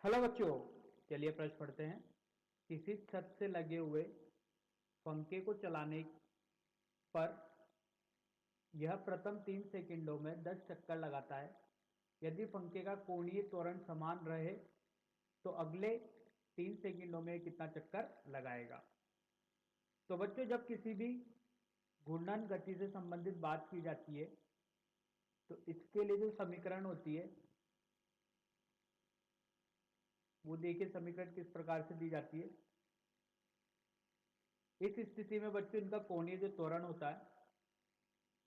Hello बच्चों, चलिए प्रश्न पढ़ते हैं। किसी छत से लगे हुए पंखे को चलाने पर यह प्रथम 3 सेकंडों में 10 चक्कर लगाता है। यदि पंखे का कोणीय त्वरण समान रहे तो अगले 3 सेकंडों में कितना चक्कर लगाएगा। तो बच्चों, जब किसी भी घूर्णन गति से संबंधित बात की जाती है तो इसके लिए जो समीकरण होती है वो देखिए, समीकरण किस प्रकार से दी जाती है। इस स्थिति में बच्चों इनका कोणीय जो त्वरण होता है,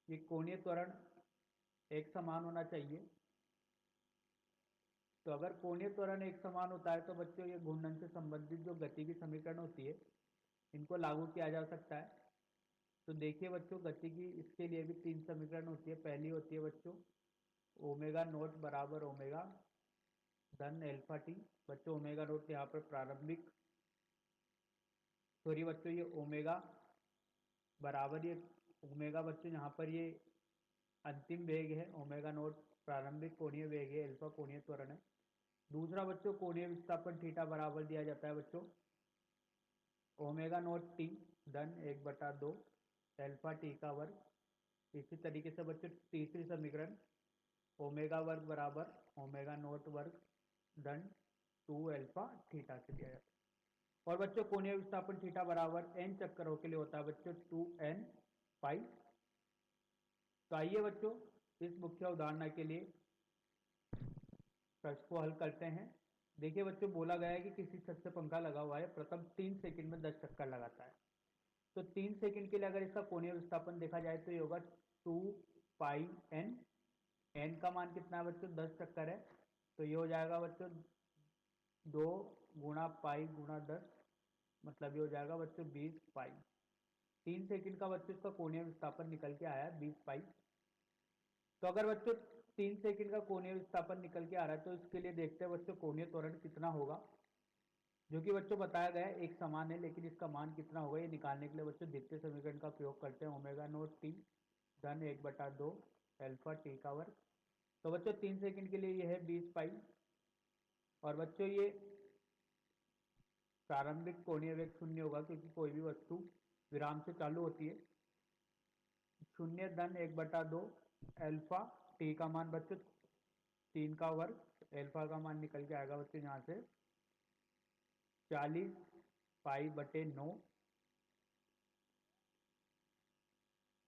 ये कोणीय त्वरण एक समान होना चाहिए। तो अगर कोणीय त्वरण एक समान होता है तो बच्चों ये घूर्णन से संबंधित जो गति की समीकरण होती है इनको लागू किया जा सकता है। तो देखिए बच्चों, गति की इसके लिए भी 3 समीकरण होती है। पहली होती है बच्चों ओमेगा नोट बराबर ओमेगा धन एल्फा टी। बच्चों ओमेगा नोट यहाँ पर प्रारंभिक, सॉरी बच्चों, ये ओमेगा बराबर, ये ओमेगा बच्चों यहाँ पर ये अंतिम वेग है, ओमेगा नोट प्रारंभिक कोणीय वेग है, अल्फा कोणीय त्वरण है। दूसरा बच्चों कोणीय विस्थापन थीटा बराबर दिया जाता है बच्चों ओमेगा नोट टी धन 1/2 एल्फा टी का वर्ग। इसी तरीके से बच्चों तीसरी समीकरण ओमेगा वर्ग बराबर ओमेगा नोट वर्ग धन 2 एल्फा थीटा से दिया जाता है। और बच्चों कोणीय विस्थापन थीटा बराबर एन चक्करों के लिए होता है बच्चों 2n पाई। तो आइए बच्चों इस मुख्य उदाहरण के लिए प्रश्न को हल करते हैं। देखिए बच्चों, बोला गया है कि किसी छत से पंखा लगा हुआ है, प्रथम 3 सेकंड में 10 चक्कर लगाता है। तो 3 सेकंड के लिए अगर इसका कोणीय विस्थापन देखा जाए तो ये होगा 2 पाई एन। एन का मान कितना है बच्चों? 10 चक्कर है। तो ये हो जाएगा बच्चों 2 गुणा पाई गुणा 10, मतलब ये हो जाएगा बच्चों 20 पाई। 3 सेकंड का बच्चों इसका कोणीय विस्थापन निकल के आया 20 पाई। तो अगर बच्चों 3 सेकंड का कोणीय विस्थापन निकल के आ रहा है तो इसके लिए देखते हैं बच्चों कोणीय त्वरण कितना होगा, जो कि बच्चों बताया गया है एक समान है, लेकिन इसका मान कितना होगा ये निकालने के लिए बच्चों द्वितीय समीकरण का प्रयोग करते हैं ओमेगा नोट टी धन 1/2 एल्फा टी का वर्ग। तो बच्चों 3 सेकंड के लिए ये है 20 पाई। और बच्चों ये प्रारंभिक कोणीय वेग शून्य होगा क्योंकि कोई भी वस्तु विराम से चालू होती है। 0 धन 1/2 एल्फा टी का मान बच्चों 3 का वर्ग, एल्फा का मान निकल के आएगा बच्चों यहाँ से 40 पाई/9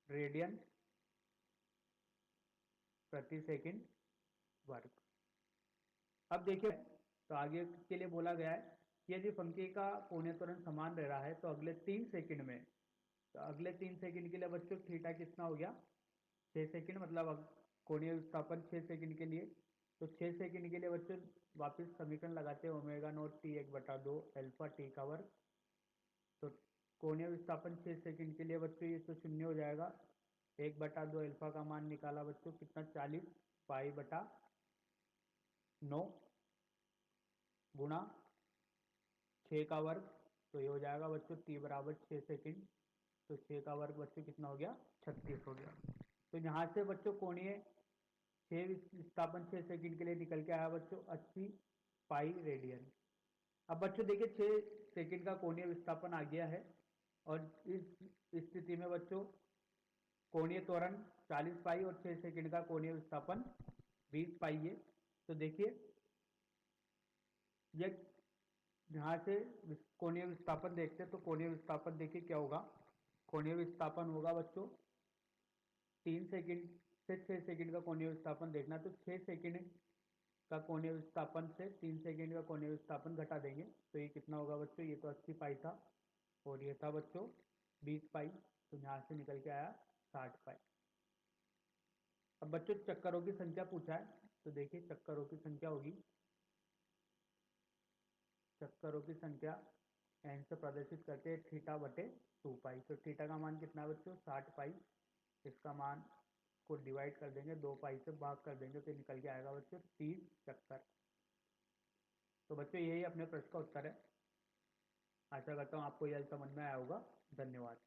रेडियन प्रति सेकंड वर्ग। अब देखिए, तो आगे के लिए बोला गया है कि यदि पंखे का कोणीय त्वरण समान रह रहा है तो अगले 3 सेकंड में, तो अगले 3 सेकंड के लिए बच्चों थीटा कितना हो गया? 6 सेकंड, मतलब कोणीय विस्थापन 6 सेकंड के लिए। तो 6 सेकंड के लिए बच्चों वापस समीकरण लगाते हैं omega naught T 1/2 alpha T का वर्ग। तो कोणीय विस्थापन 6 सेकंड के लिए बच्चों ये तो शून्य हो जाएगा। 1/2 एल्फा का मान निकाला बच्चों कितना? 40 पाई/9 गुणा 6 का वर्ग। तो ये हो जाएगा बच्चों टी बराबर 6 सेकंड। तो 6 का वर्ग बच्चों कितना हो गया? 36 हो गया। तो यहाँ से बच्चों कोणीय 6 विस्थापन 6 सेकंड के लिए निकल के आया बच्चों 80 पाई रेडियन। अब बच्चों देखिए 6 सेकंड का कोणीय विस्थापन आ गया है और इस स्थिति में बच्चों कोणीय त्वरण 40 पाई और 6 सेकंड का कोणीय विस्थापन 20 पाई है। तो देखिए ये यहाँ से कोणीय विस्थापन देखते हैं, तो कोणीय विस्थापन देखिए क्या होगा। कोणीय विस्थापन होगा बच्चों 3 सेकंड से 6 सेकंड का कोणीय विस्थापन देखना, तो 6 सेकंड का कोणीय विस्थापन से 3 सेकंड का कोणीय विस्थापन घटा देंगे तो ये कितना होगा बच्चों? ये तो 80 पाई था और ये था बच्चों 20 पाई। तो यहाँ से निकल के आया 60 पाई। अब बच्चों चक्करों की संख्या पूछा है, तो देखिए चक्करों की संख्या होगी, चक्करों की संख्या एन से प्रदर्शित करते हैं थीटा/2 पाई। तो थीटा का मान कितना है बच्चों? 60 पाई। इसका मान को डिवाइड कर देंगे, 2 पाई से भाग कर देंगे तो निकल के आएगा बच्चों 30 चक्कर। तो बच्चों यही अपने प्रश्न का उत्तर है। आशा करता हूँ आपको यह समझ में आया होगा। धन्यवाद।